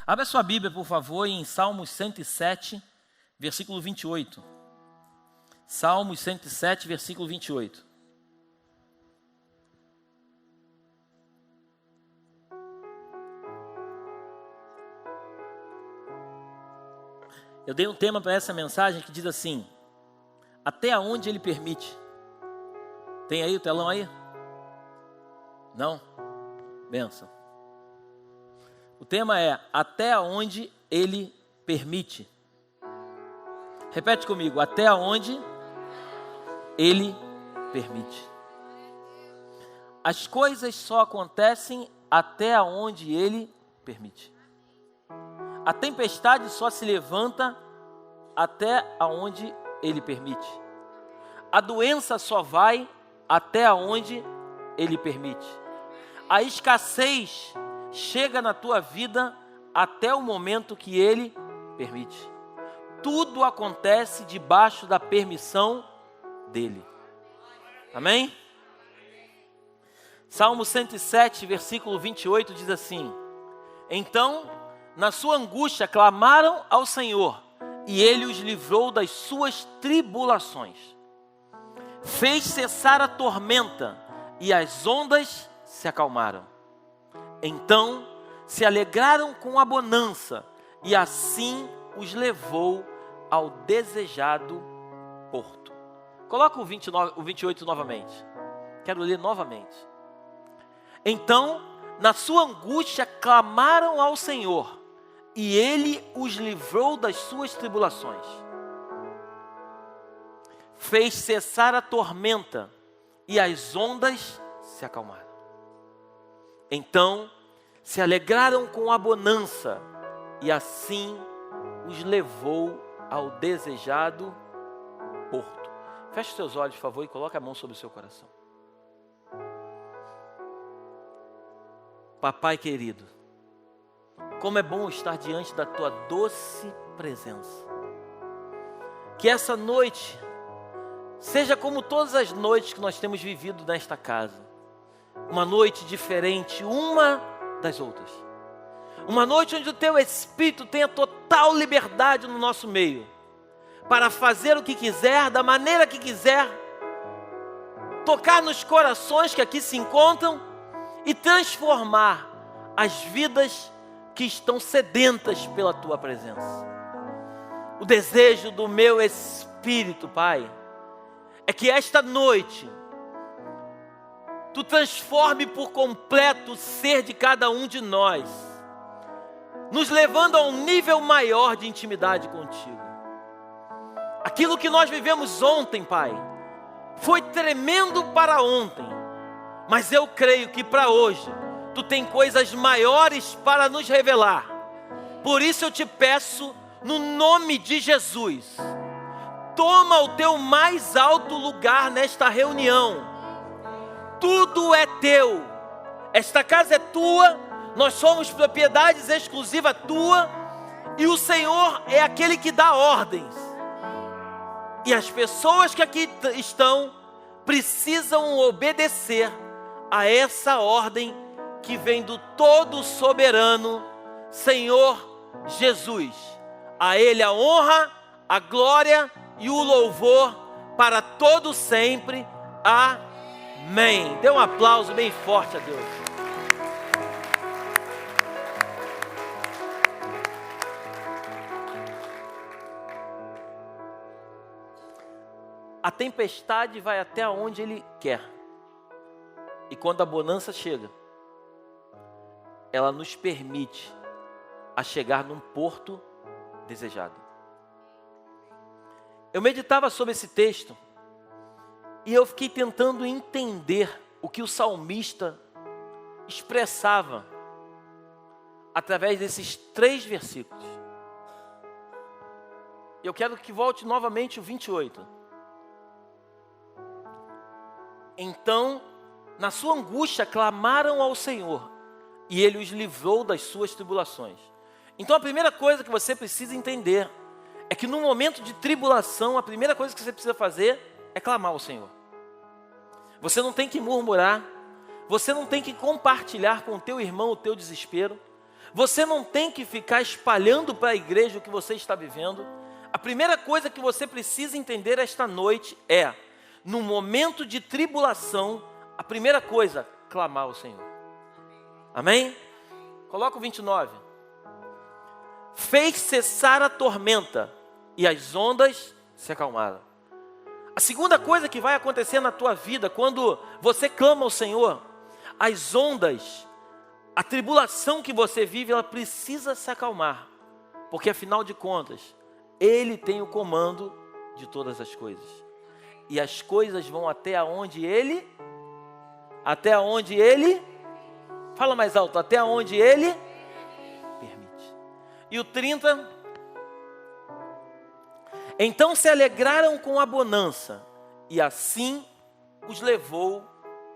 Abra sua Bíblia, por favor, em Salmos 107, versículo 28. Salmos 107, versículo 28. Eu dei um tema para essa mensagem que diz assim: até onde Ele permite. Tem aí o telão aí? Não? Benção. O tema é até onde Ele permite. Repete comigo: até onde Ele permite. As coisas só acontecem até onde Ele permite. A tempestade só se levanta até onde Ele permite. A doença só vai até onde Ele permite. A escassez chega na tua vida até o momento que Ele permite. Tudo acontece debaixo da permissão dEle. Amém? Salmo 107, versículo 28 diz assim: então, na sua angústia, clamaram ao Senhor, e Ele os livrou das suas tribulações. Fez cessar a tormenta, e as ondas se acalmaram. Então, se alegraram com a bonança, e assim os levou ao desejado porto. Coloca o 28 novamente. Quero ler novamente. Então, na sua angústia, clamaram ao Senhor, e Ele os livrou das suas tribulações. Fez cessar a tormenta, e as ondas se acalmaram. Então, se alegraram com a bonança, e assim os levou ao desejado porto. Feche os seus olhos, por favor, e coloque a mão sobre o seu coração. Papai querido, como é bom estar diante da Tua doce presença. Que essa noite seja como todas as noites que nós temos vivido nesta casa. Uma noite diferente uma das outras. Uma noite onde o Teu Espírito tenha total liberdade no nosso meio, para fazer o que quiser, da maneira que quiser, tocar nos corações que aqui se encontram e transformar as vidas que estão sedentas pela Tua presença. O desejo do meu espírito, Pai, é que esta noite Tu transforme por completo o ser de cada um de nós, nos levando a um nível maior de intimidade contigo. Aquilo que nós vivemos ontem, Pai, foi tremendo para ontem, mas eu creio que para hoje Tu tem coisas maiores para nos revelar. Por isso eu te peço, no nome de Jesus, toma o Teu mais alto lugar nesta reunião. Tudo é Teu. Esta casa é Tua, nós somos propriedades exclusivas Tua, e o Senhor é aquele que dá ordens. E as pessoas que aqui estão precisam obedecer a essa ordem que vem do todo soberano Senhor Jesus. A Ele a honra, a glória e o louvor para todo sempre. Amém. Dê um aplauso bem forte a Deus. A tempestade vai até onde Ele quer. E quando a bonança chega, ela nos permite a chegar num porto desejado. Eu meditava sobre esse texto e eu fiquei tentando entender o que o salmista expressava através desses 3 versículos. Eu quero que volte novamente o 28. Então, na sua angústia, clamaram ao Senhor, e Ele os livrou das suas tribulações. Então a primeira coisa que você precisa entender é que no momento de tribulação, a primeira coisa que você precisa fazer é clamar ao Senhor. Você não tem que murmurar, você não tem que compartilhar com o teu irmão o teu desespero, Você não tem que ficar espalhando para a igreja o que você está vivendo. A primeira coisa que você precisa entender esta noite é, no momento de tribulação, a primeira coisa, clamar ao Senhor. Amém? Coloca o 29. Fez cessar a tormenta e as ondas se acalmaram. A segunda coisa que vai acontecer na tua vida, quando você clama ao Senhor, as ondas, a tribulação que você vive, ela precisa se acalmar. Porque afinal de contas, Ele tem o comando de todas as coisas. E as coisas vão até onde Ele, fala mais alto, até onde Ele permite. E o 30, então se alegraram com a bonança, e assim os levou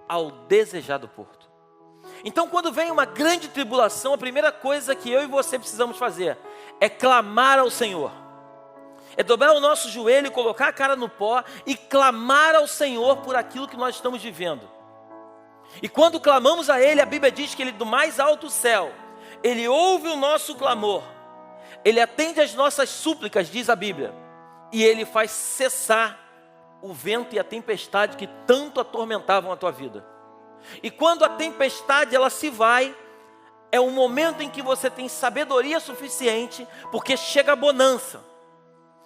ao desejado porto. Então, quando vem uma grande tribulação, a primeira coisa que eu e você precisamos fazer é clamar ao Senhor. É dobrar o nosso joelho, colocar a cara no pó e clamar ao Senhor por aquilo que nós estamos vivendo. E quando clamamos a Ele, a Bíblia diz que Ele, do mais alto céu, Ele ouve o nosso clamor, Ele atende às nossas súplicas, diz a Bíblia, e Ele faz cessar o vento e a tempestade que tanto atormentavam a tua vida. E quando a tempestade ela se vai, é o momento em que você tem sabedoria suficiente, porque chega a bonança.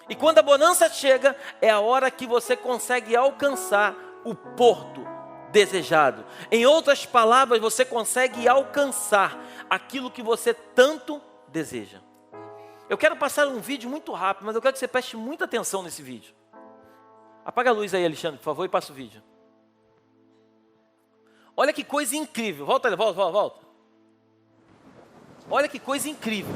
E quando a bonança chega, é a hora que você consegue alcançar o porto desejado. Em outras palavras, você consegue alcançar aquilo que você tanto deseja. Eu quero passar um vídeo muito rápido, mas eu quero que você preste muita atenção nesse vídeo. Apaga a luz aí, Alexandre, por favor, e passa o vídeo. Olha que coisa incrível. Volta. Olha que coisa incrível.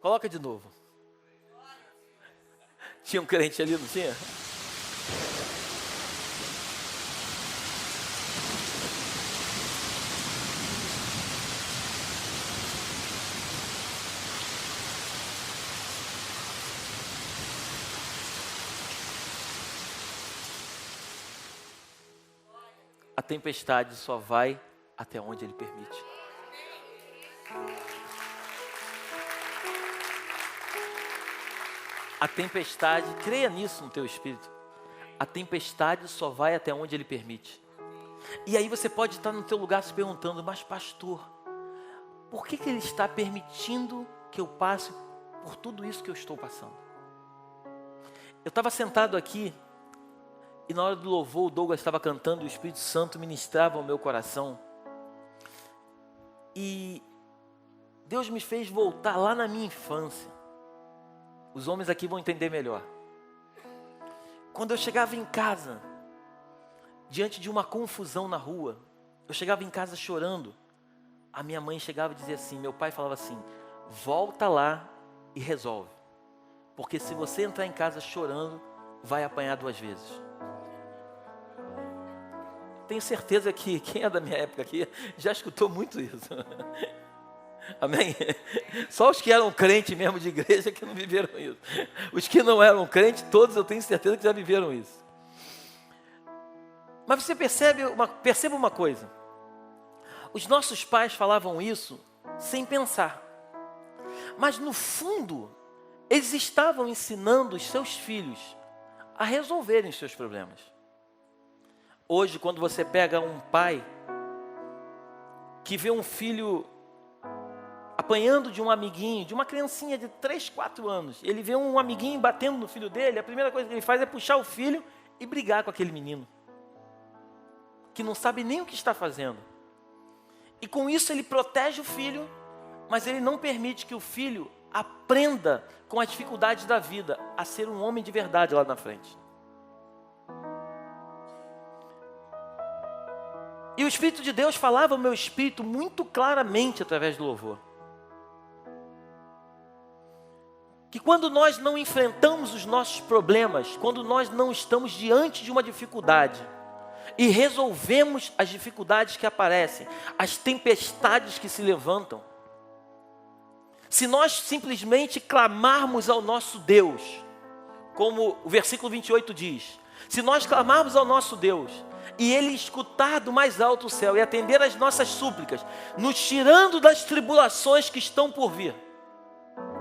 Coloca de novo. Tinha um crente ali, não tinha? A tempestade só vai até onde Ele permite. A tempestade, creia nisso no teu espírito. A tempestade só vai até onde Ele permite. E aí você pode estar no teu lugar se perguntando, mas pastor, por que Ele está permitindo que eu passe por tudo isso que eu estou passando? Eu estava sentado aqui, e na hora do louvor o Douglas estava cantando e o Espírito Santo ministrava ao meu coração. E Deus me fez voltar lá na minha infância. Os homens aqui vão entender melhor. Quando eu chegava em casa, diante de uma confusão na rua, eu chegava em casa chorando, a minha mãe chegava e dizia assim, meu pai falava assim, volta lá e resolve. Porque se você entrar em casa chorando, vai apanhar 2 vezes. Tenho certeza que quem é da minha época aqui já escutou muito isso. Amém? Só os que eram crentes mesmo de igreja que não viveram isso. Os que não eram crentes, todos eu tenho certeza que já viveram isso. Mas você perceba uma coisa. Os nossos pais falavam isso sem pensar. Mas no fundo, eles estavam ensinando os seus filhos a resolverem os seus problemas. Hoje, quando você pega um pai que vê um filho apanhando de um amiguinho, de uma criancinha de 3, 4 anos, ele vê um amiguinho batendo no filho dele, a primeira coisa que ele faz é puxar o filho e brigar com aquele menino, que não sabe nem o que está fazendo. E com isso ele protege o filho, mas ele não permite que o filho aprenda com as dificuldades da vida a ser um homem de verdade lá na frente. E o Espírito de Deus falava ao meu espírito muito claramente através do louvor. Que quando nós não enfrentamos os nossos problemas, quando nós não estamos diante de uma dificuldade, e resolvemos as dificuldades que aparecem, as tempestades que se levantam, se nós simplesmente clamarmos ao nosso Deus, como o versículo 28 diz, se nós clamarmos ao nosso Deus, e Ele escutar do mais alto o céu e atender às nossas súplicas, nos tirando das tribulações que estão por vir,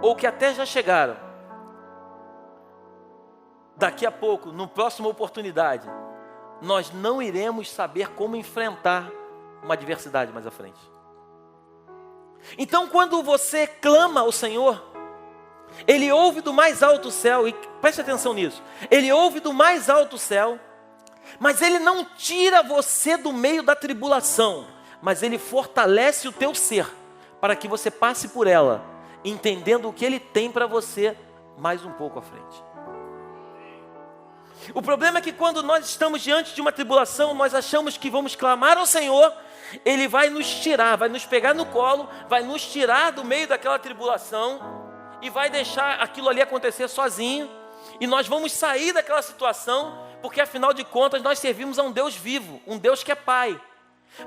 ou que até já chegaram, daqui a pouco, na próxima oportunidade, nós não iremos saber como enfrentar uma adversidade mais à frente. Então, quando você clama ao Senhor, Ele ouve do mais alto céu, e preste atenção nisso, Ele ouve do mais alto céu, mas Ele não tira você do meio da tribulação, mas Ele fortalece o teu ser, para que você passe por ela, entendendo o que Ele tem para você mais um pouco à frente. O problema é que quando nós estamos diante de uma tribulação, nós achamos que vamos clamar ao Senhor, Ele vai nos tirar, vai nos pegar no colo, vai nos tirar do meio daquela tribulação e vai deixar aquilo ali acontecer sozinho, e nós vamos sair daquela situação, porque afinal de contas nós servimos a um Deus vivo, um Deus que é Pai.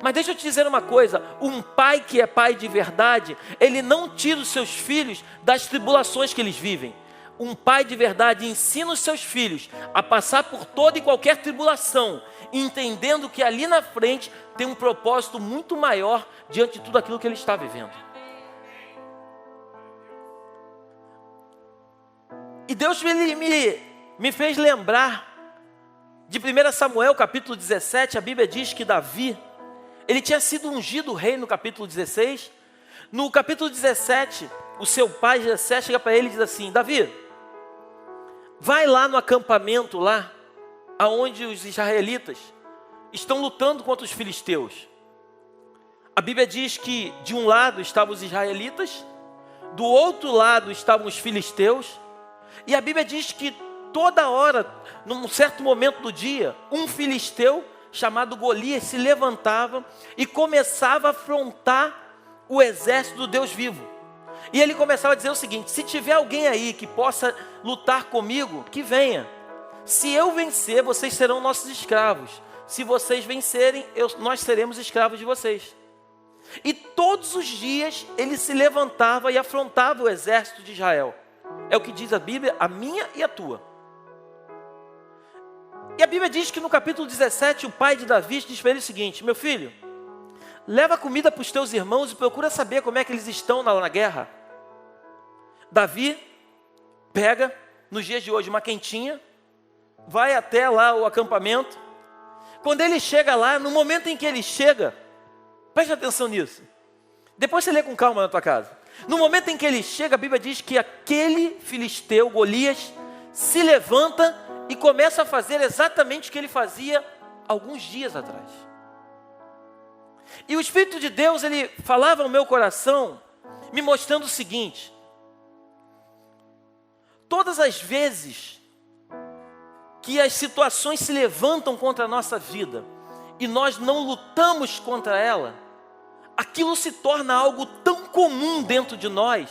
Mas deixa eu te dizer uma coisa, um pai que é pai de verdade, ele não tira os seus filhos das tribulações que eles vivem. Um pai de verdade ensina os seus filhos a passar por toda e qualquer tribulação, entendendo que ali na frente tem um propósito muito maior diante de tudo aquilo que ele está vivendo. E Deus me fez lembrar de 1 Samuel capítulo 17, a Bíblia diz que Davi, ele tinha sido ungido rei no capítulo 16. No capítulo 17, o seu pai Jessé chega para ele e diz assim: Davi, vai lá no acampamento lá, aonde os israelitas estão lutando contra os filisteus. A Bíblia diz que de um lado estavam os israelitas, do outro lado estavam os filisteus, e a Bíblia diz que toda hora, num certo momento do dia, um filisteu chamado Golias se levantava e começava a afrontar o exército do Deus vivo. E ele começava a dizer o seguinte: se tiver alguém aí que possa lutar comigo, que venha. Se eu vencer, vocês serão nossos escravos. Se vocês vencerem, nós seremos escravos de vocês. E todos os dias ele se levantava e afrontava o exército de Israel. É o que diz a Bíblia, a minha e a tua. E a Bíblia diz que no capítulo 17, o pai de Davi diz para ele o seguinte: meu filho, leva comida para os teus irmãos e procura saber como é que eles estão na guerra. Davi pega, nos dias de hoje, uma quentinha, vai até lá o acampamento. Quando ele chega lá, no momento em que ele chega, preste atenção nisso, depois você lê com calma na tua casa. No momento em que ele chega, a Bíblia diz que aquele filisteu, Golias, se levanta e começa a fazer exatamente o que ele fazia alguns dias atrás. E o Espírito de Deus, ele falava ao meu coração, me mostrando o seguinte: todas as vezes que as situações se levantam contra a nossa vida e nós não lutamos contra ela, aquilo se torna algo tão comum dentro de nós,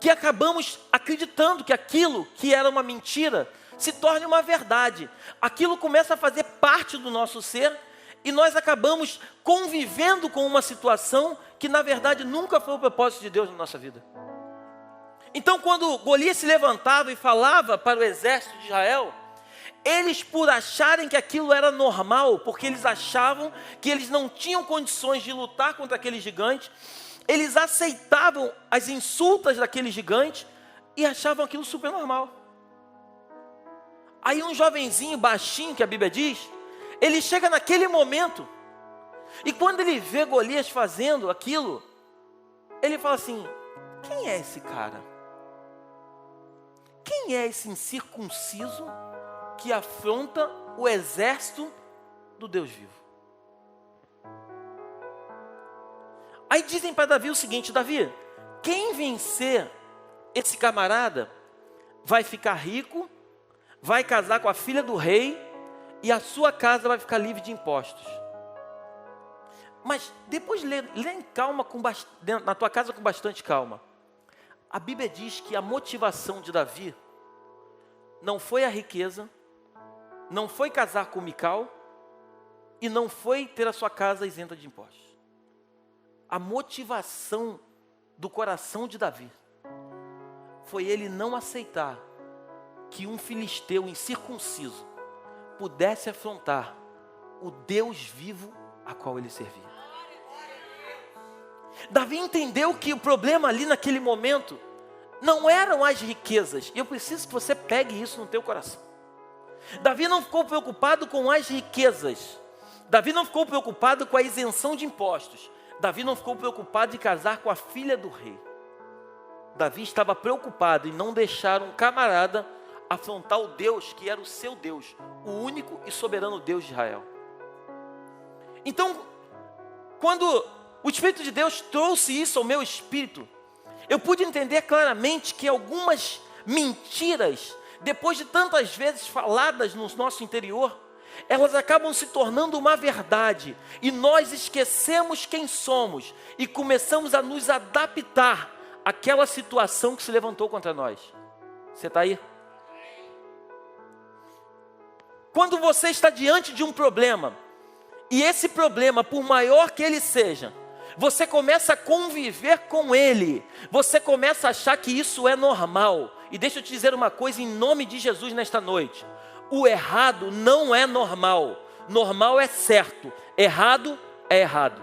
que acabamos acreditando que aquilo que era uma mentira se torne uma verdade. Aquilo começa a fazer parte do nosso ser e nós acabamos convivendo com uma situação que na verdade nunca foi o propósito de Deus na nossa vida. Então, quando Golias se levantava e falava para o exército de Israel, eles, por acharem que aquilo era normal, porque eles achavam que eles não tinham condições de lutar contra aquele gigante, eles aceitavam as insultas daquele gigante e achavam aquilo super normal. Aí um jovenzinho baixinho, que a Bíblia diz, ele chega naquele momento, e quando ele vê Golias fazendo aquilo, ele fala assim: quem é esse cara? Quem é esse incircunciso que afronta o exército do Deus vivo? Aí dizem para Davi o seguinte: Davi, quem vencer esse camarada vai ficar rico, vai casar com a filha do rei e a sua casa vai ficar livre de impostos. Mas depois lê em calma, na tua casa com bastante calma. A Bíblia diz que a motivação de Davi não foi a riqueza, não foi casar com Mical, e não foi ter a sua casa isenta de impostos. A motivação do coração de Davi foi ele não aceitar que um filisteu incircunciso pudesse afrontar o Deus vivo a qual ele servia. Davi entendeu que o problema ali naquele momento não eram as riquezas. E eu preciso que você pegue isso no teu coração. Davi não ficou preocupado com as riquezas. Davi não ficou preocupado com a isenção de impostos. Davi não ficou preocupado em casar com a filha do rei. Davi estava preocupado em não deixar um camarada afrontar o Deus que era o seu Deus, o único e soberano Deus de Israel. Então, quando o Espírito de Deus trouxe isso ao meu espírito, eu pude entender claramente que algumas mentiras, depois de tantas vezes faladas no nosso interior, elas acabam se tornando uma verdade, e nós esquecemos quem somos, e começamos a nos adaptar àquela situação que se levantou contra nós. Você está aí? Quando você está diante de um problema, e esse problema, por maior que ele seja, você começa a conviver com ele, você começa a achar que isso é normal. E deixa eu te dizer uma coisa em nome de Jesus nesta noite: o errado não é normal, normal é certo, errado é errado.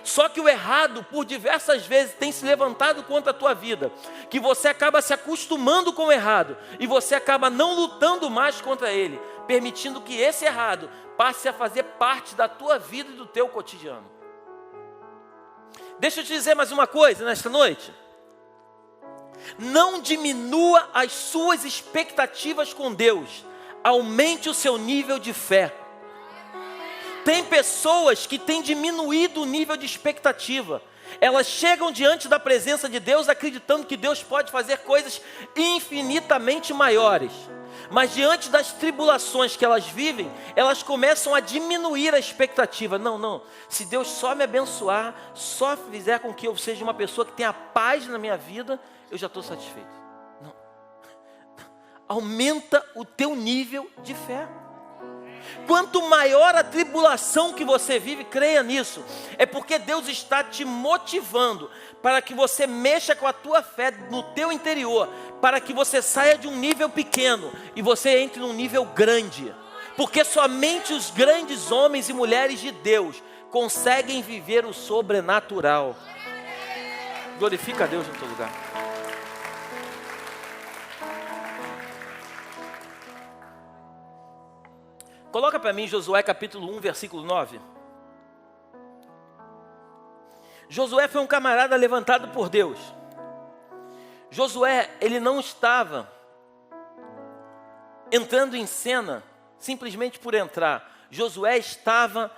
Só que o errado por diversas vezes tem se levantado contra a tua vida, que você acaba se acostumando com o errado, e você acaba não lutando mais contra ele, permitindo que esse errado passe a fazer parte da tua vida e do teu cotidiano. Deixa eu te dizer mais uma coisa nesta noite. Não diminua as suas expectativas com Deus. Aumente o seu nível de fé. Tem pessoas que têm diminuído o nível de expectativa. Elas chegam diante da presença de Deus acreditando que Deus pode fazer coisas infinitamente maiores. Mas diante das tribulações que elas vivem, elas começam a diminuir a expectativa. Não, se Deus só me abençoar, só fizer com que eu seja uma pessoa que tenha paz na minha vida, eu já estou satisfeito. Não. Aumenta o teu nível de fé. Quanto maior a tribulação que você vive, creia nisso, é porque Deus está te motivando para que você mexa com a tua fé no teu interior, para que você saia de um nível pequeno e você entre num nível grande, porque somente os grandes homens e mulheres de Deus conseguem viver o sobrenatural. Glorifica a Deus no teu lugar. Coloca para mim Josué capítulo 1, versículo 9. Josué foi um camarada levantado por Deus. Josué, ele não estava entrando em cena simplesmente por entrar. Josué estava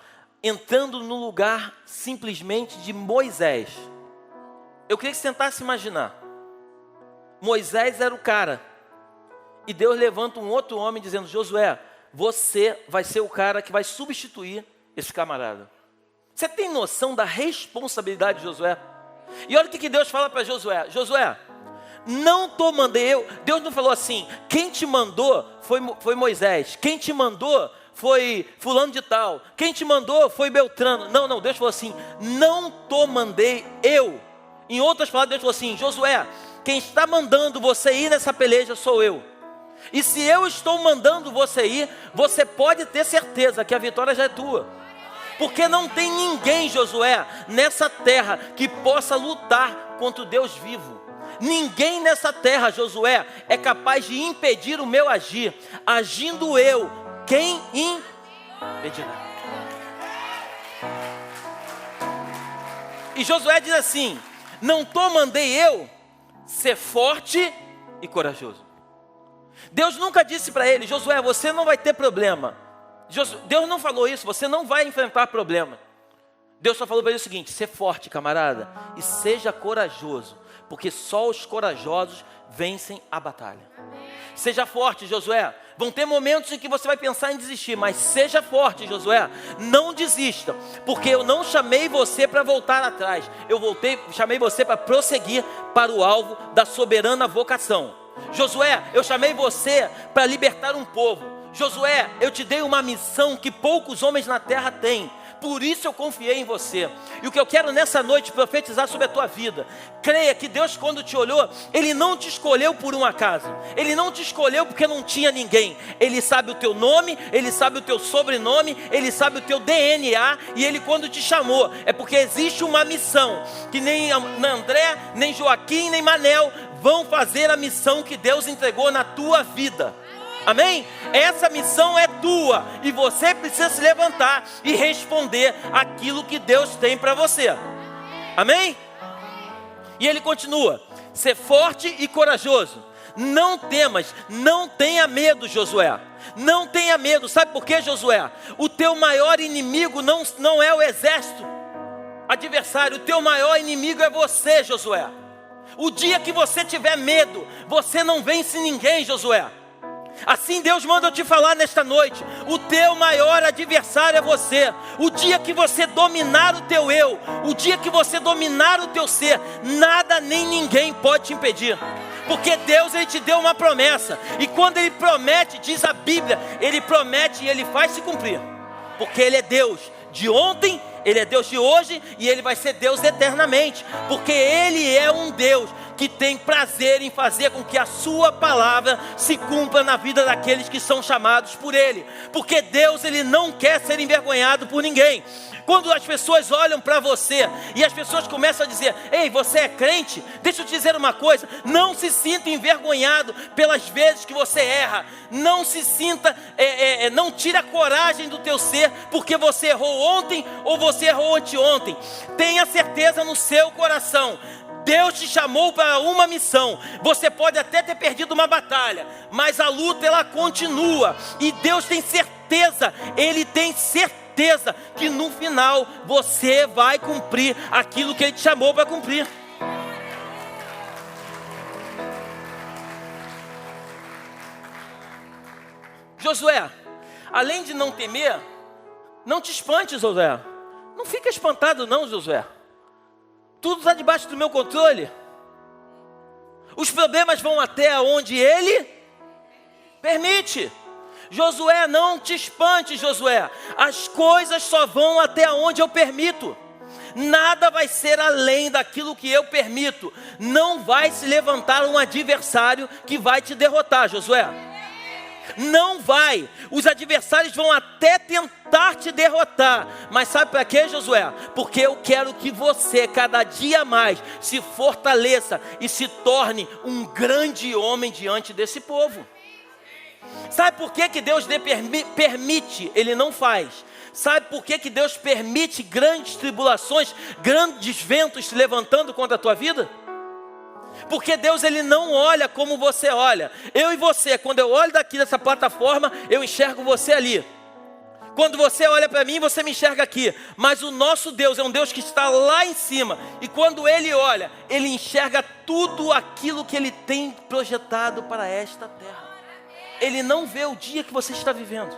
entrando no lugar simplesmente de Moisés. Eu queria que você tentasse imaginar. Moisés era o cara, e Deus levanta um outro homem dizendo: Josué, você vai ser o cara que vai substituir esse camarada. Você tem noção da responsabilidade de Josué? E olha o que Deus fala para Josué: Josué, não te mandei eu. Deus não falou assim: quem te mandou foi Moisés, quem te mandou foi fulano de tal, quem te mandou foi Beltrano. Não, Deus falou assim: não te mandei eu. Em outras palavras, Deus falou assim: Josué, quem está mandando você ir nessa peleja sou eu. E se eu estou mandando você ir, você pode ter certeza que a vitória já é tua. Porque não tem ninguém, Josué, nessa terra que possa lutar contra o Deus vivo. Ninguém nessa terra, Josué, é capaz de impedir o meu agir. Agindo eu, quem impedirá? E Josué diz assim: não te mandei eu ser forte e corajoso. Deus nunca disse para ele: Josué, você não vai ter problema. Deus não falou isso: você não vai enfrentar problema. Deus só falou para ele o seguinte: ser forte, camarada, e seja corajoso, porque só os corajosos vencem a batalha. Seja forte, Josué. Vão ter momentos em que você vai pensar em desistir, mas seja forte, Josué. Não desista, porque eu não chamei você para voltar atrás. Chamei você para prosseguir para o alvo da soberana vocação. Josué, eu chamei você para libertar um povo. Josué, eu te dei uma missão que poucos homens na terra têm. Por isso eu confiei em você. E o que eu quero nessa noite profetizar sobre a tua vida: creia que Deus, quando te olhou, Ele não te escolheu por um acaso. Ele não te escolheu porque não tinha ninguém. Ele sabe o teu nome, Ele sabe o teu sobrenome, Ele sabe o teu DNA. E Ele, quando te chamou, é porque existe uma missão que nem André, nem Joaquim, nem Manel vão fazer a missão que Deus entregou na tua vida. Amém? Essa missão é tua e você precisa se levantar e responder aquilo que Deus tem para você. Amém? E ele continua: ser forte e corajoso. Não temas, não tenha medo, Josué. Não tenha medo. Sabe por quê, Josué? O teu maior inimigo não é o exército adversário. O teu maior inimigo é você, Josué. O dia que você tiver medo, você não vence ninguém, Josué. Assim Deus manda eu te falar nesta noite: o teu maior adversário é você. O dia que você dominar o teu eu, o dia que você dominar o teu ser, nada nem ninguém pode te impedir. Porque Deus, Ele te deu uma promessa. E quando Ele promete, diz a Bíblia, Ele promete e Ele faz se cumprir. Porque Ele é Deus de ontem, Ele é Deus de hoje e Ele vai ser Deus eternamente. Porque Ele é um Deus que tem prazer em fazer com que a sua palavra se cumpra na vida daqueles que são chamados por Ele. Porque Deus, Ele não quer ser envergonhado por ninguém. Quando as pessoas olham para você e as pessoas começam a dizer: ei, você é crente? Deixa eu te dizer uma coisa: não se sinta envergonhado pelas vezes que você erra. Não se sinta, não tira a coragem do teu ser porque você errou ontem ou você errou anteontem. Tenha certeza no seu coração: Deus te chamou para uma missão. Você pode até ter perdido uma batalha, mas a luta ela continua. E Deus tem certeza, Ele tem certeza que no final você vai cumprir aquilo que Ele te chamou para cumprir. Josué, além de não temer, não te espante, Josué. Não fica espantado não, Josué. Tudo está debaixo do meu controle. Os problemas vão até onde Ele permite. Josué, não te espante, Josué. As coisas só vão até onde eu permito. Nada vai ser além daquilo que eu permito. Não vai se levantar um adversário que vai te derrotar, Josué. Não vai. Os adversários vão até tentar te derrotar. Mas sabe para quê, Josué? Porque eu quero que você cada dia mais se fortaleça e se torne um grande homem diante desse povo. Sabe por que que Deus permite? Ele não faz. Sabe por que que Deus permite grandes tribulações, grandes ventos se levantando contra a tua vida? Porque Deus, Ele não olha como você olha. Eu e você, quando eu olho daqui dessa plataforma, eu enxergo você ali. Quando você olha para mim, você me enxerga aqui. Mas o nosso Deus é um Deus que está lá em cima. E quando Ele olha, Ele enxerga tudo aquilo que Ele tem projetado para esta terra. Ele não vê o dia que você está vivendo.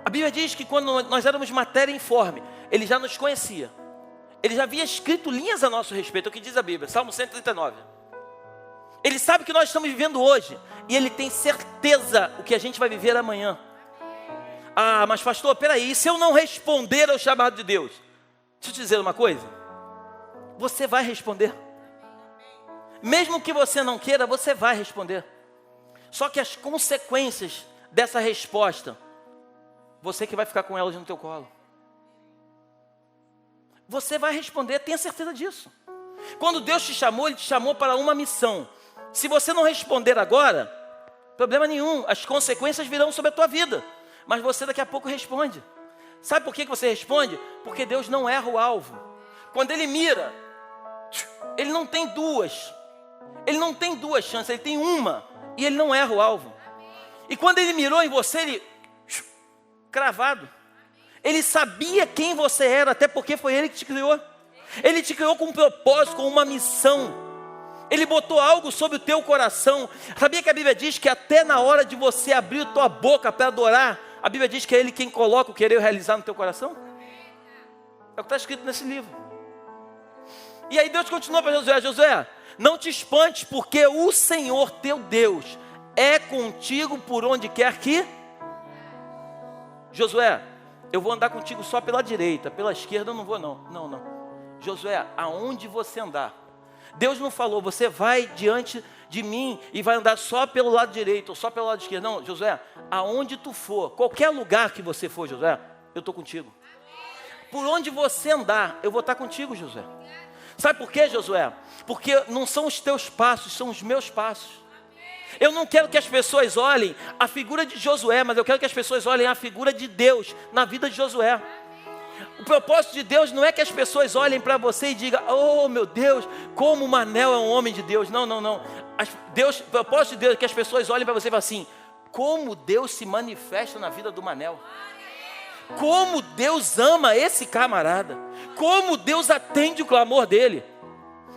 A Bíblia diz que quando nós éramos matéria informe, Ele já nos conhecia. Ele já havia escrito linhas a nosso respeito. É o que diz a Bíblia, Salmo 139. Ele sabe o que nós estamos vivendo hoje. E Ele tem certeza o que a gente vai viver amanhã. Ah, mas pastor, peraí, e se eu não responder ao chamado de Deus? Deixa eu te dizer uma coisa. Você vai responder. Mesmo que você não queira, você vai responder. Só que as consequências dessa resposta, você que vai ficar com elas no teu colo. Você vai responder, tenha certeza disso. Quando Deus te chamou, Ele te chamou para uma missão. Se você não responder agora, problema nenhum, as consequências virão sobre a tua vida. Mas você daqui a pouco responde. Sabe por que você responde? Porque Deus não erra o alvo. Quando Ele mira, Ele não tem duas. Ele não tem duas chances, Ele tem uma. E Ele não erra o alvo. E quando Ele mirou em você, Ele cravado. Ele sabia quem você era, até porque foi Ele que te criou. Ele te criou com um propósito, com uma missão. Ele botou algo sobre o teu coração. Sabia que a Bíblia diz que até na hora de você abrir a tua boca para adorar, a Bíblia diz que é Ele quem coloca o querer realizar no teu coração? É o que está escrito nesse livro. E aí Deus continua para Josué: Josué, não te espantes, porque o Senhor teu Deus é contigo por onde quer que Josué, eu vou andar contigo só pela direita, pela esquerda eu não vou não. Não. Josué, aonde você andar, Deus não falou, você vai diante de mim e vai andar só pelo lado direito ou só pelo lado esquerdo. Não, Josué, aonde tu for, qualquer lugar que você for, Josué, eu estou contigo. Por onde você andar, eu vou estar contigo, Josué. Sabe por quê, Josué? Porque não são os teus passos, são os meus passos. Eu não quero que as pessoas olhem a figura de Josué, mas eu quero que as pessoas olhem a figura de Deus na vida de Josué. O propósito de Deus não é que as pessoas olhem para você e digam, oh meu Deus, como o Manel é um homem de Deus. Não. O propósito de Deus é que as pessoas olhem para você e falem assim, como Deus se manifesta na vida do Manel. Como Deus ama esse camarada. Como Deus atende o clamor dele.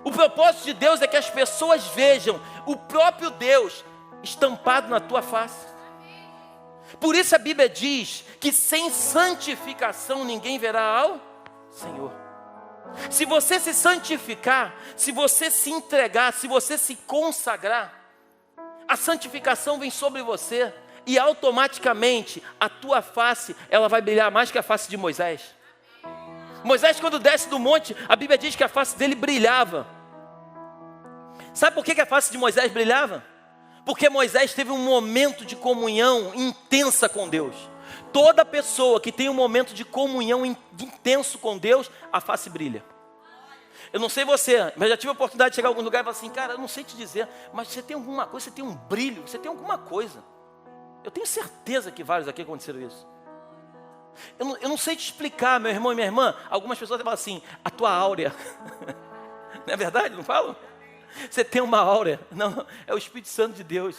O propósito de Deus é que as pessoas vejam o próprio Deus estampado na tua face. Por isso a Bíblia diz que sem santificação ninguém verá ao Senhor. Se você se santificar, se você se entregar, se você se consagrar, a santificação vem sobre você e automaticamente a tua face, ela vai brilhar mais que a face de Moisés. Moisés, quando desce do monte, a Bíblia diz que a face dele brilhava. Sabe por que a face de Moisés brilhava? Porque Moisés teve um momento de comunhão intensa com Deus. Toda pessoa que tem um momento de comunhão intenso com Deus, a face brilha. Eu não sei você, mas já tive a oportunidade de chegar a algum lugar e falar assim, cara, eu não sei te dizer, mas você tem alguma coisa, você tem um brilho, você tem alguma coisa. Eu tenho certeza que vários aqui aconteceram isso. Eu não sei te explicar, meu irmão e minha irmã. Algumas pessoas falam assim, a tua áurea. Não é verdade? Não falam? Você tem uma áurea. Não, é o Espírito Santo de Deus.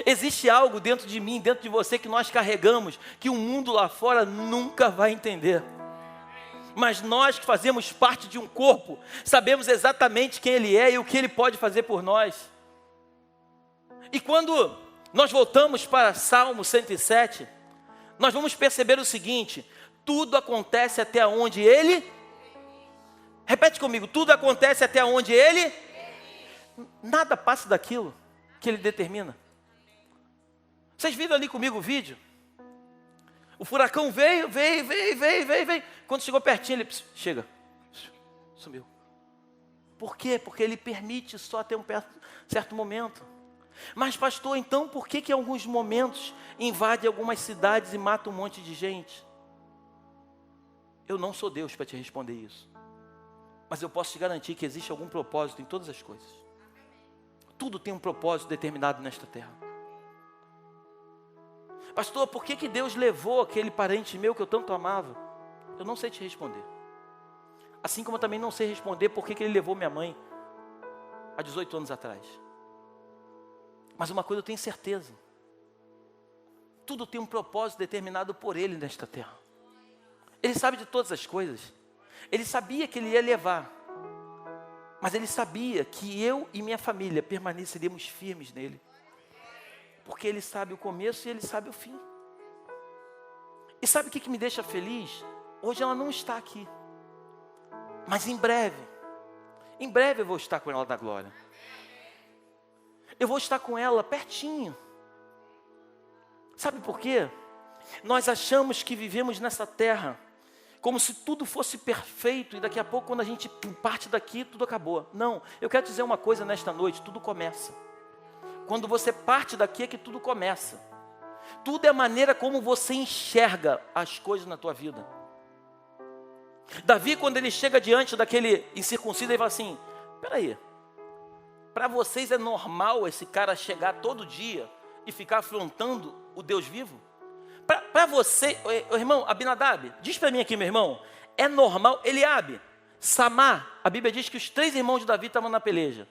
Existe algo dentro de mim, dentro de você, que nós carregamos, que o mundo lá fora nunca vai entender. Mas nós que fazemos parte de um corpo, sabemos exatamente quem Ele é e o que Ele pode fazer por nós. E quando nós voltamos para Salmo 107, nós vamos perceber o seguinte, tudo acontece até onde Ele... Repete comigo, tudo acontece até onde Ele... Nada passa daquilo que Ele determina. Vocês viram ali comigo o vídeo? O furacão veio. Quando chegou pertinho, ele chega. Sumiu. Por quê? Porque Ele permite só até um certo momento. Mas pastor, então por que em alguns momentos invade algumas cidades e mata um monte de gente? Eu não sou Deus para te responder isso. Mas eu posso te garantir que existe algum propósito em todas as coisas. Tudo tem um propósito determinado nesta terra. Pastor, por que Deus levou aquele parente meu que eu tanto amava? Eu não sei te responder. Assim como eu também não sei responder por que Ele levou minha mãe há 18 anos atrás. Mas uma coisa eu tenho certeza. Tudo tem um propósito determinado por Ele nesta terra. Ele sabe de todas as coisas. Ele sabia que Ele ia levar. Mas Ele sabia que eu e minha família permaneceríamos firmes nele. Porque Ele sabe o começo e Ele sabe o fim. E sabe o que me deixa feliz? Hoje ela não está aqui. Mas em breve eu vou estar com ela na glória. Eu vou estar com ela pertinho. Sabe por quê? Nós achamos que vivemos nessa terra como se tudo fosse perfeito e daqui a pouco, quando a gente parte daqui, tudo acabou. Não, eu quero dizer uma coisa nesta noite, tudo começa. Quando você parte daqui é que tudo começa. Tudo é a maneira como você enxerga as coisas na tua vida. Davi, quando ele chega diante daquele incircunciso, ele fala assim, peraí, para vocês é normal esse cara chegar todo dia e ficar afrontando o Deus vivo? Para você, irmão Abinadab, diz para mim aqui, meu irmão, é normal, Eliabe, Samar, a Bíblia diz que os 3 irmãos de Davi estavam na peleja.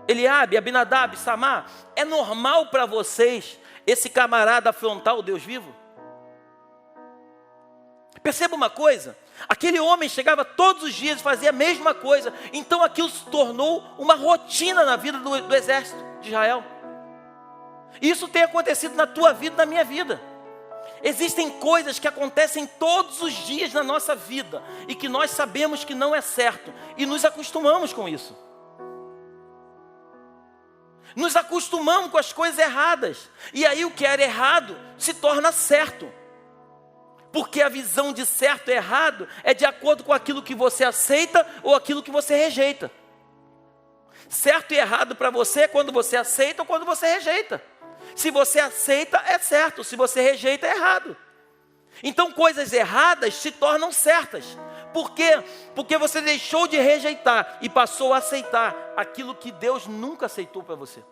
Eliabe, Abinadab, Samar, é normal para vocês esse camarada afrontar o Deus vivo? Perceba uma coisa, aquele homem chegava todos os dias e fazia a mesma coisa, então aquilo se tornou uma rotina na vida do exército de Israel. Isso tem acontecido na tua vida, na minha vida. Existem coisas que acontecem todos os dias na nossa vida e que nós sabemos que não é certo e nos acostumamos com isso. Nos acostumamos com as coisas erradas e aí o que era errado se torna certo. Porque a visão de certo e errado é de acordo com aquilo que você aceita ou aquilo que você rejeita. Certo e errado para você é quando você aceita ou quando você rejeita. Se você aceita, é certo. Se você rejeita, é errado. Então coisas erradas se tornam certas. Por quê? Porque você deixou de rejeitar e passou a aceitar aquilo que Deus nunca aceitou para você.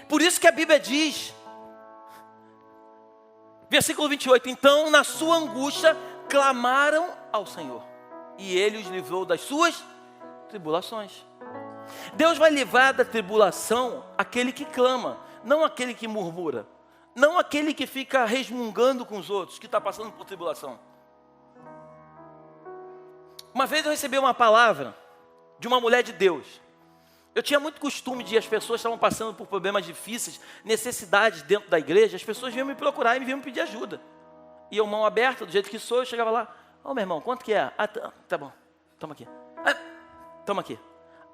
Por isso que a Bíblia diz, versículo 28, então na sua angústia clamaram ao Senhor, e Ele os livrou das suas tribulações. Deus vai livrar da tribulação aquele que clama, não aquele que murmura, não aquele que fica resmungando com os outros, que está passando por tribulação. Uma vez eu recebi uma palavra de uma mulher de Deus. Eu tinha muito costume de as pessoas estavam passando por problemas difíceis, necessidades dentro da igreja, as pessoas vinham me procurar e me vinham me pedir ajuda. E eu, mão aberta, do jeito que sou, eu chegava lá, meu irmão, quanto que é? Tá bom, toma aqui. Toma aqui.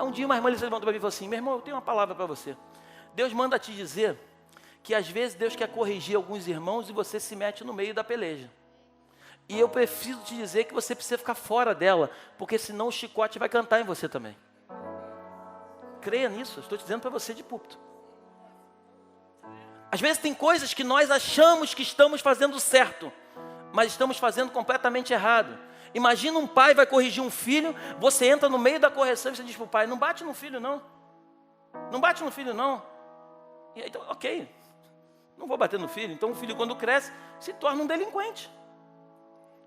Um dia uma irmã se levantou para mim e falou assim, meu irmão, eu tenho uma palavra para você. Deus manda te dizer que às vezes Deus quer corrigir alguns irmãos e você se mete no meio da peleja. E eu preciso te dizer que você precisa ficar fora dela, porque senão o chicote vai cantar em você também. Creia nisso, eu estou te dizendo para você de púlpito. Às vezes tem coisas que nós achamos que estamos fazendo certo, mas estamos fazendo completamente errado. Imagina um pai vai corrigir um filho, você entra no meio da correção e você diz para o pai, não bate no filho não. Não bate no filho não. E aí, então, ok, não vou bater no filho. Então o filho quando cresce se torna um delinquente.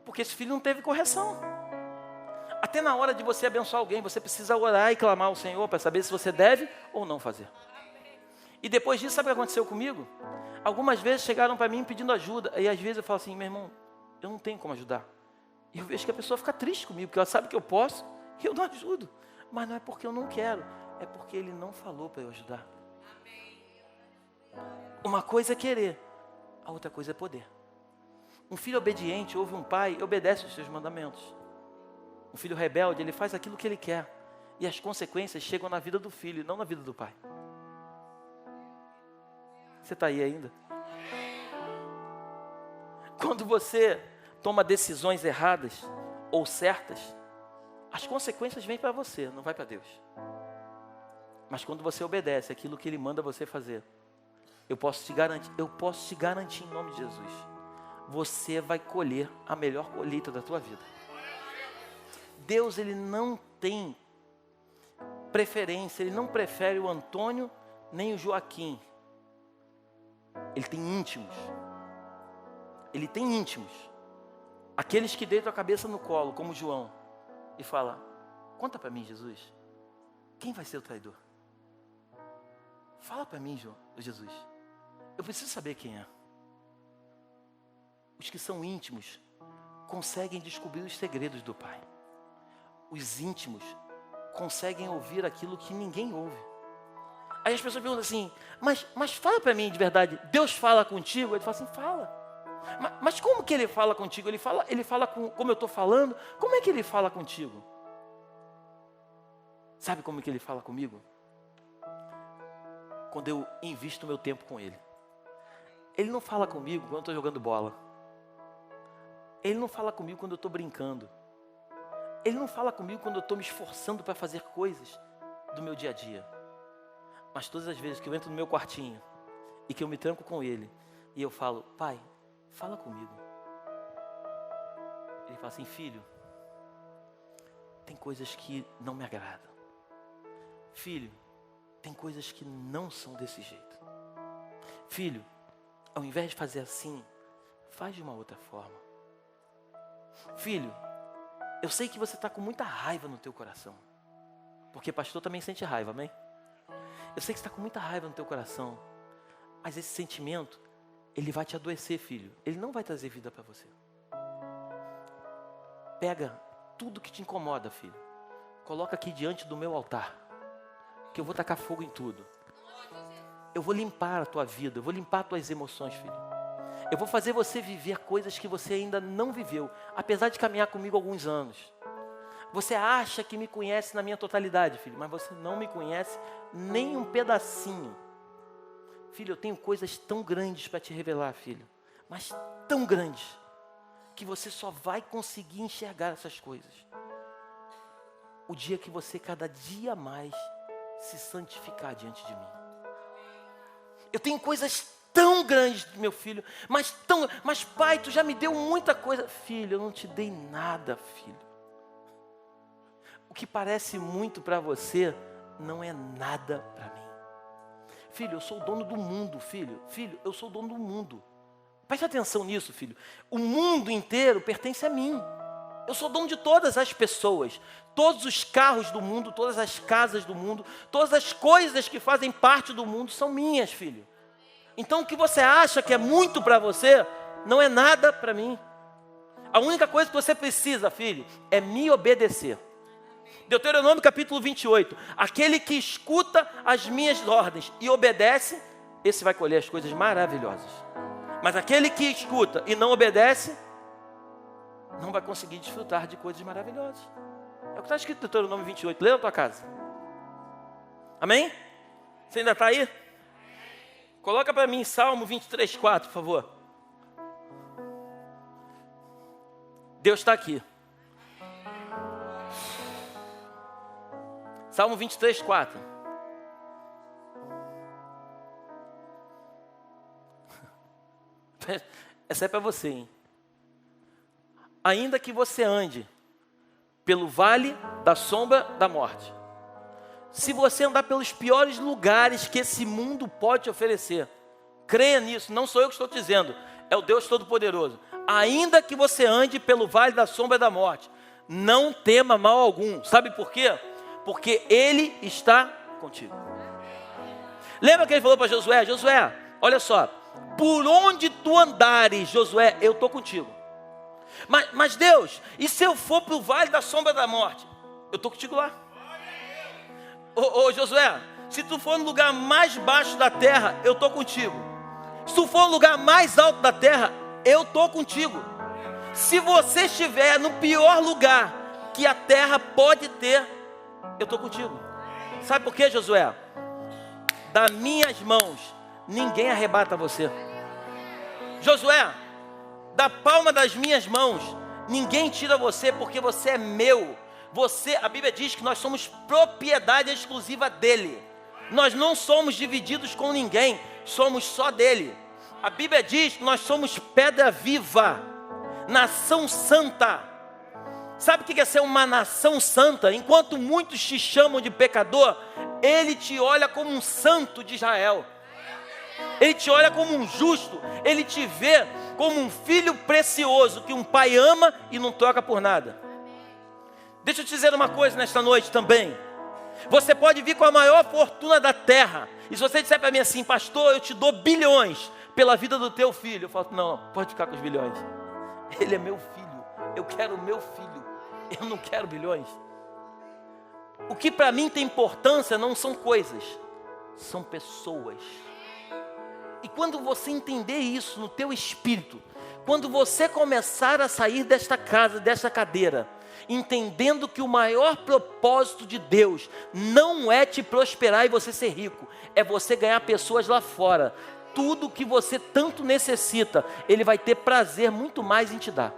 Porque esse filho não teve correção. Até na hora de você abençoar alguém, você precisa orar e clamar ao Senhor para saber se você deve ou não fazer. E depois disso, sabe o que aconteceu comigo? Algumas vezes chegaram para mim pedindo ajuda. E às vezes eu falo assim, meu irmão, eu não tenho como ajudar. E eu vejo que a pessoa fica triste comigo, porque ela sabe que eu posso e eu não ajudo. Mas não é porque eu não quero, é porque Ele não falou para eu ajudar. Uma coisa é querer, a outra coisa é poder. Um filho obediente ouve um pai e obedece os seus mandamentos. Um filho rebelde, ele faz aquilo que ele quer. E as consequências chegam na vida do filho, não na vida do pai. Você está aí ainda? Quando você toma decisões erradas ou certas, as consequências vêm para você, não vai para Deus. Mas quando você obedece aquilo que Ele manda você fazer, eu posso te garantir em nome de Jesus, você vai colher a melhor colheita da tua vida. Deus, Ele não tem preferência, Ele não prefere o Antônio nem o Joaquim. Ele tem íntimos. Ele tem íntimos. Aqueles que deitam a cabeça no colo, como João, e fala, conta para mim, Jesus, quem vai ser o traidor? Fala para mim, Jesus. Eu preciso saber quem é. Os que são íntimos conseguem descobrir os segredos do Pai. Os íntimos conseguem ouvir aquilo que ninguém ouve. Aí as pessoas perguntam assim, mas fala para mim de verdade, Deus fala contigo? Ele fala assim, fala. Mas como que Ele fala contigo? Ele fala como eu estou falando? Como é que Ele fala contigo? Sabe como é que Ele fala comigo? Quando eu invisto o meu tempo com Ele. Ele não fala comigo quando eu estou jogando bola. Ele não fala comigo quando eu estou brincando. Ele não fala comigo quando eu estou me esforçando para fazer coisas do meu dia a dia. Mas todas as vezes que eu entro no meu quartinho e que eu me tranco com Ele e eu falo, Pai, fala comigo. Ele fala assim, filho, tem coisas que não me agradam. Filho, tem coisas que não são desse jeito. Filho, ao invés de fazer assim, faz de uma outra forma. Filho, eu sei que você está com muita raiva no teu coração. Porque pastor também sente raiva, amém? Eu sei que você está com muita raiva no teu coração. Mas esse sentimento, ele vai te adoecer, filho. Ele não vai trazer vida para você. Pega tudo que te incomoda, filho. Coloca aqui diante do meu altar. Que eu vou tacar fogo em tudo. Eu vou limpar a tua vida. Eu vou limpar as tuas emoções, filho. Eu vou fazer você viver coisas que você ainda não viveu. Apesar de caminhar comigo há alguns anos. Você acha que me conhece na minha totalidade, filho. Mas você não me conhece nem um pedacinho. Filho, eu tenho coisas tão grandes para te revelar, filho. mas tão grande, que você só vai conseguir enxergar essas coisas o dia que você cada dia mais se santificar diante de mim. Eu tenho coisas tão grandes, meu filho, mas pai, tu já me deu muita coisa. Filho, eu não te dei nada, filho. O que parece muito para você, não é nada para mim. Filho, eu sou o dono do mundo, filho. Filho, eu sou o dono do mundo. Preste atenção nisso, filho. O mundo inteiro pertence a mim. Eu sou dono de todas as pessoas, todos os carros do mundo, todas as casas do mundo, todas as coisas que fazem parte do mundo são minhas, filho. Então o que você acha que é muito para você, não é nada para mim. A única coisa que você precisa, filho, é me obedecer. Deuteronômio capítulo 28. Aquele que escuta as minhas ordens e obedece, esse vai colher as coisas maravilhosas. Mas aquele que escuta e não obedece, não vai conseguir desfrutar de coisas maravilhosas. É o que está escrito no Deuteronômio 28. Lê na tua casa. Amém? Você ainda está aí? Coloca para mim Salmo 23, 4, por favor. Deus está aqui. Salmo 23, 4. Essa é para você, hein? Ainda que você ande pelo vale da sombra da morte, se você andar pelos piores lugares que esse mundo pode te oferecer, creia nisso, não sou eu que estou te dizendo, é o Deus Todo-Poderoso. Ainda que você ande pelo vale da sombra da morte, não tema mal algum. Sabe por quê? Porque Ele está contigo. Lembra que Ele falou para Josué? Josué, olha só, por onde tu andares, Josué, eu estou contigo. Mas Deus, e se eu for para o vale da sombra da morte? Eu estou contigo lá. Ô Josué, se tu for no lugar mais baixo da terra, eu estou contigo. Se tu for no lugar mais alto da terra, eu estou contigo. Se você estiver no pior lugar que a terra pode ter, eu estou contigo. Sabe por quê, Josué? Das minhas mãos, ninguém arrebata você. Josué, da palma das minhas mãos, ninguém tira você, porque você é meu. Você, a Bíblia diz que nós somos propriedade exclusiva dele. Nós não somos divididos com ninguém, somos só dele. A Bíblia diz que nós somos pedra viva, nação santa. Sabe o que é ser uma nação santa? Enquanto muitos te chamam de pecador, Ele te olha como um santo de Israel. Ele te olha como um justo. Ele te vê como um filho precioso que um pai ama e não troca por nada. Deixa eu te dizer uma coisa nesta noite também. Você pode vir com a maior fortuna da terra, e se você disser para mim assim: pastor, eu te dou bilhões pela vida do teu filho, eu falo: não, pode ficar com os bilhões. Ele é meu filho, eu quero o meu filho, eu não quero bilhões. O que para mim tem importância não são coisas, são pessoas. E quando você entender isso no teu espírito, quando você começar a sair desta casa, desta cadeira, entendendo que o maior propósito de Deus não é te prosperar e você ser rico, é você ganhar pessoas lá fora. Tudo que você tanto necessita, Ele vai ter prazer muito mais em te dar.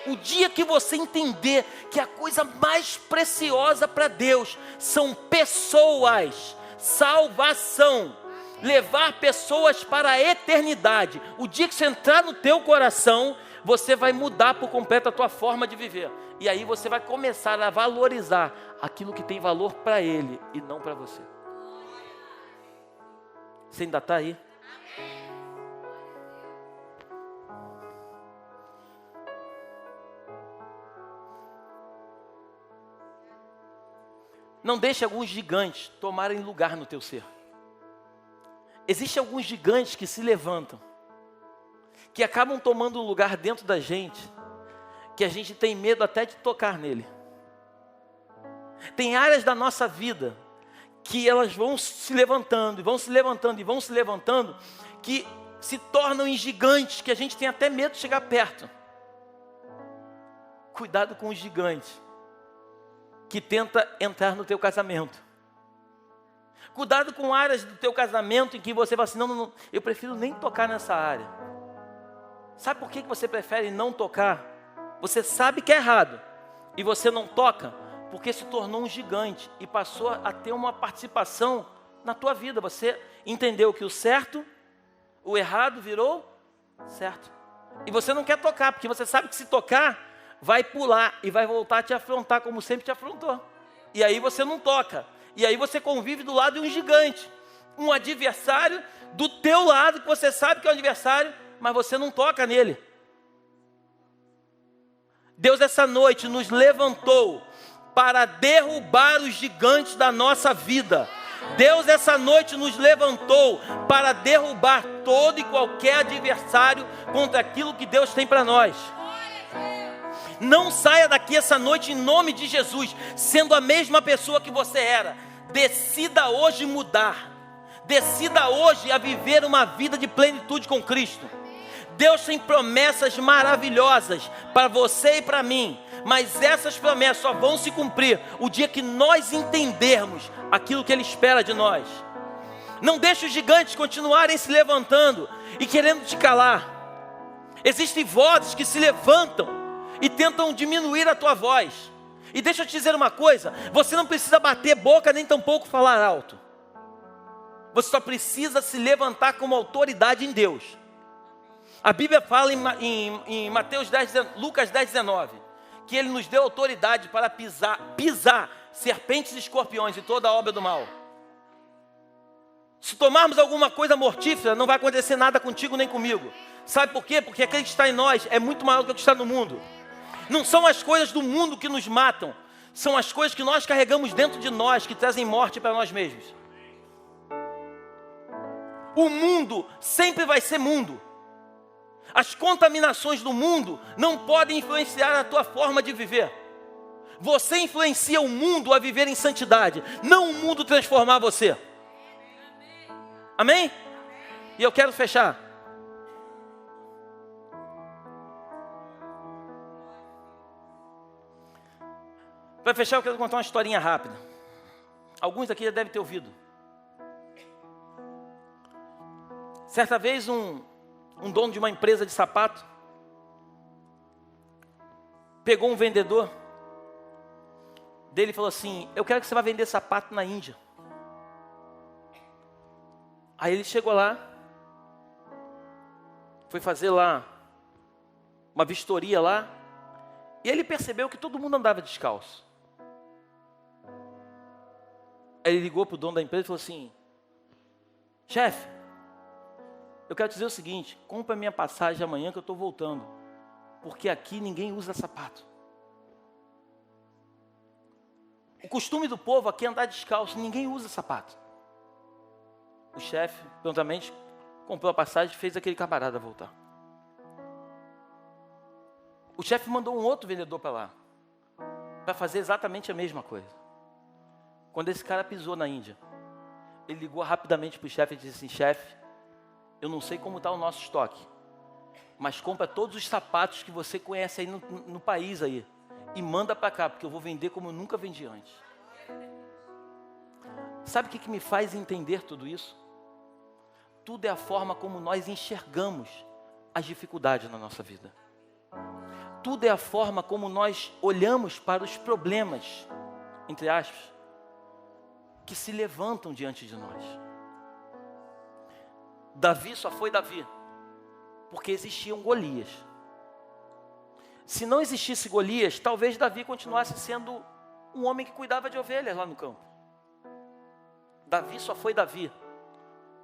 O dia que você entender que a coisa mais preciosa para Deus são pessoas, salvação, levar pessoas para a eternidade, o dia que você entrar no teu coração, você vai mudar por completo a tua forma de viver. E aí você vai começar a valorizar aquilo que tem valor para Ele e não para você. Você ainda está aí? Não deixe alguns gigantes tomarem lugar no teu ser. Existem alguns gigantes que se levantam, que acabam tomando um lugar dentro da gente, que a gente tem medo até de tocar nele. Tem áreas da nossa vida que elas vão se levantando, e vão se levantando, e vão se levantando, que se tornam em gigantes, que a gente tem até medo de chegar perto. Cuidado com os gigantes que tenta entrar no teu casamento. Cuidado com áreas do teu casamento em que você fala assim: não, eu prefiro nem tocar nessa área. Sabe por que você prefere não tocar? Você sabe que é errado e você não toca porque se tornou um gigante e passou a ter uma participação na tua vida. Você entendeu que o certo, o errado virou certo. E você não quer tocar, porque você sabe que se tocar, vai pular e vai voltar a te afrontar como sempre te afrontou. E aí você não toca. E aí você convive do lado de um gigante, um adversário do teu lado, que você sabe que é um adversário, mas você não toca nele. Deus essa noite nos levantou para derrubar os gigantes da nossa vida. Deus essa noite nos levantou para derrubar todo e qualquer adversário contra aquilo que Deus tem para nós. Não saia daqui essa noite em nome de Jesus, sendo a mesma pessoa que você era. Decida hoje mudar. Decida hoje a viver uma vida de plenitude com Cristo. Deus tem promessas maravilhosas para você e para mim, mas essas promessas só vão se cumprir o dia que nós entendermos aquilo que Ele espera de nós. Não deixe os gigantes continuarem se levantando e querendo te calar. Existem vozes que se levantam e tentam diminuir a tua voz. E deixa eu te dizer uma coisa, você não precisa bater boca nem tampouco falar alto. Você só precisa se levantar como autoridade em Deus. A Bíblia fala em Lucas 10:19, que Ele nos deu autoridade para pisar serpentes e escorpiões e toda a obra do mal. Se tomarmos alguma coisa mortífera, não vai acontecer nada contigo nem comigo. Sabe por quê? Porque aquele que está em nós é muito maior do que o que está no mundo. Não são as coisas do mundo que nos matam, são as coisas que nós carregamos dentro de nós, que trazem morte para nós mesmos. O mundo sempre vai ser mundo. As contaminações do mundo não podem influenciar a tua forma de viver. Você influencia o mundo a viver em santidade, não o mundo transformar você. Amém? E eu quero fechar. Para fechar, eu quero contar uma historinha rápida. Alguns daqui já devem ter ouvido. Certa vez um dono de uma empresa de sapato pegou um vendedor dele e falou assim: eu quero que você vá vender sapato na Índia. Aí ele chegou lá, foi fazer lá uma vistoria lá, e ele percebeu que todo mundo andava descalço. Aí ele ligou para o dono da empresa e falou assim: chefe, eu quero te dizer o seguinte, compra minha passagem amanhã que eu estou voltando, porque aqui ninguém usa sapato. O costume do povo aqui é andar descalço, ninguém usa sapato. O chefe prontamente comprou a passagem e fez aquele camarada voltar. O chefe mandou um outro vendedor para lá, para fazer exatamente a mesma coisa. Quando esse cara pisou na Índia, ele ligou rapidamente para o chefe e disse assim: chefe, eu não sei como está o nosso estoque, mas compra todos os sapatos que você conhece aí no país aí, e manda para cá, porque eu vou vender como eu nunca vendi antes. Sabe o que me faz entender tudo isso? Tudo é a forma como nós enxergamos as dificuldades na nossa vida. Tudo é a forma como nós olhamos para os problemas, entre aspas, que se levantam diante de nós. Davi só foi Davi porque existiam Golias. Se não existisse Golias, talvez Davi continuasse sendo um homem que cuidava de ovelhas lá no campo. Davi só foi Davi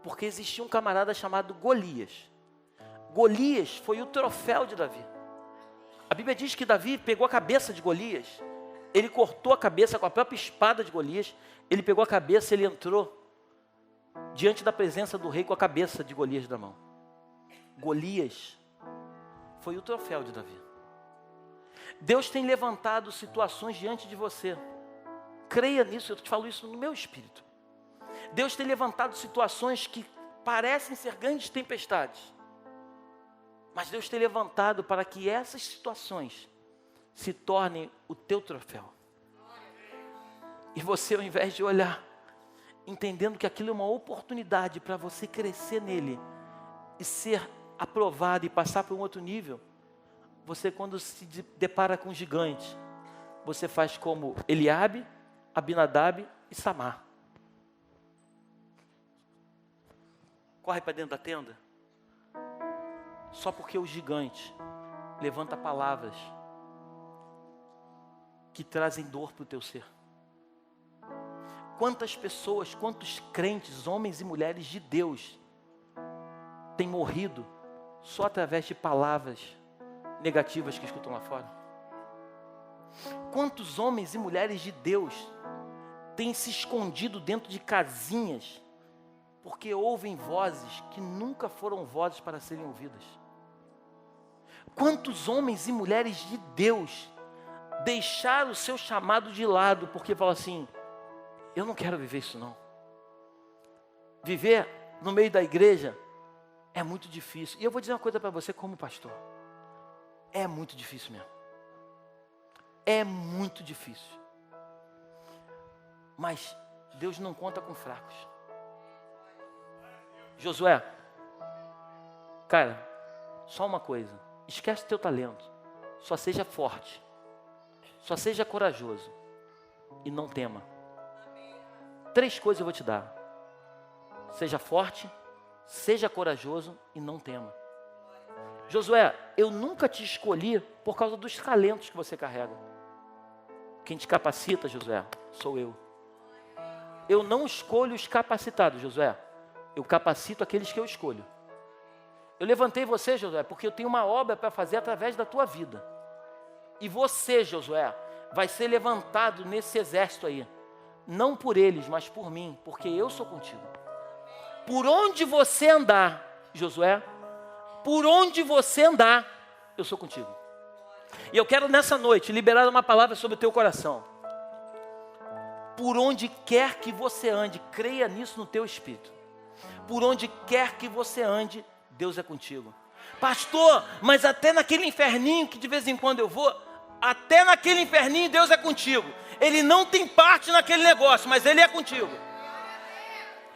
porque existia um camarada chamado Golias. Golias foi o troféu de Davi. A Bíblia diz que Davi pegou a cabeça de Golias, ele cortou a cabeça com a própria espada de Golias, ele pegou a cabeça e ele entrou diante da presença do rei com a cabeça de Golias na mão. Golias foi o troféu de Davi. Deus tem levantado situações diante de você. Creia nisso, eu te falo isso no meu espírito. Deus tem levantado situações que parecem ser grandes tempestades. Mas Deus tem levantado para que essas situações se tornem o teu troféu. E você, ao invés de olhar, entendendo que aquilo é uma oportunidade para você crescer nele e ser aprovado e passar para um outro nível, você, quando se depara com um gigante, você faz como Eliabe, Abinadab e Samar. Corre para dentro da tenda. Só porque o gigante levanta palavras que trazem dor para o teu ser. Quantas pessoas, quantos crentes, homens e mulheres de Deus, têm morrido só através de palavras negativas que escutam lá fora? Quantos homens e mulheres de Deus têm se escondido dentro de casinhas porque ouvem vozes que nunca foram vozes para serem ouvidas? Quantos homens e mulheres de Deus deixaram o seu chamado de lado porque falam assim: eu não quero viver isso não. Viver no meio da igreja é muito difícil. E eu vou dizer uma coisa para você como pastor. É muito difícil mesmo. É muito difícil. Mas Deus não conta com fracos. Josué, cara, só uma coisa. Esquece o teu talento. Só seja forte. Só seja corajoso. E não tema. 3 coisas eu vou te dar. Seja forte, seja corajoso e não tema. Josué, eu nunca te escolhi por causa dos talentos que você carrega. Quem te capacita, Josué, sou eu. Eu não escolho os capacitados, Josué. Eu capacito aqueles que eu escolho. Eu levantei você, Josué, porque eu tenho uma obra para fazer através da tua vida. E você, Josué, vai ser levantado nesse exército aí. Não por eles, mas por mim, porque eu sou contigo. Por onde você andar, Josué, por onde você andar, eu sou contigo. E eu quero nessa noite liberar uma palavra sobre o teu coração. Por onde quer que você ande, creia nisso no teu espírito. Por onde quer que você ande, Deus é contigo. Pastor, mas até naquele inferninho que de vez em quando eu vou, até naquele inferninho Deus é contigo. Ele não tem parte naquele negócio, mas Ele é contigo.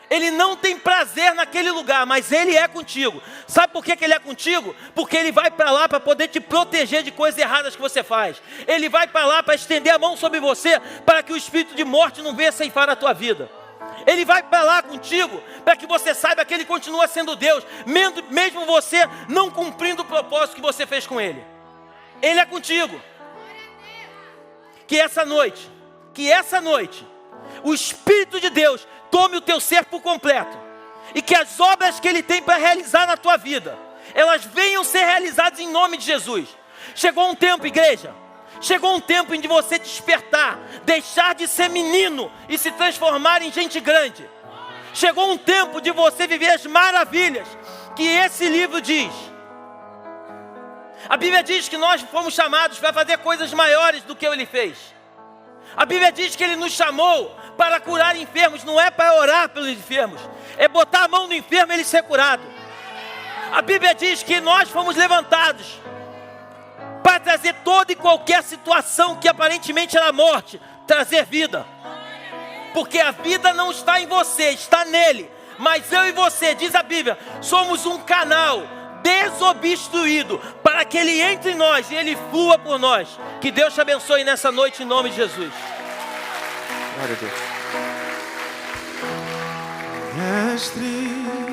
Ele não tem prazer naquele lugar, mas Ele é contigo. Sabe por que Ele é contigo? Porque Ele vai para lá para poder te proteger de coisas erradas que você faz. Ele vai para lá para estender a mão sobre você, para que o espírito de morte não venha ceifar a tua vida. Ele vai para lá contigo, para que você saiba que Ele continua sendo Deus, mesmo você não cumprindo o propósito que você fez com Ele. Ele é contigo. Que essa noite, o Espírito de Deus tome o teu ser por completo. E que as obras que Ele tem para realizar na tua vida, elas venham ser realizadas em nome de Jesus. Chegou um tempo, igreja. Chegou um tempo em de você despertar, deixar de ser menino e se transformar em gente grande. Chegou um tempo de você viver as maravilhas que esse livro diz. A Bíblia diz que nós fomos chamados para fazer coisas maiores do que Ele fez. A Bíblia diz que Ele nos chamou para curar enfermos, não é para orar pelos enfermos, é botar a mão no enfermo e ele ser curado. A Bíblia diz que nós fomos levantados para trazer toda e qualquer situação que aparentemente era morte, trazer vida. Porque a vida não está em você, está nele. Mas eu e você, diz a Bíblia, somos um canal desobstruído para que Ele entre em nós e Ele flua por nós. Que Deus te abençoe nessa noite em nome de Jesus. Glória a Deus. Mestre.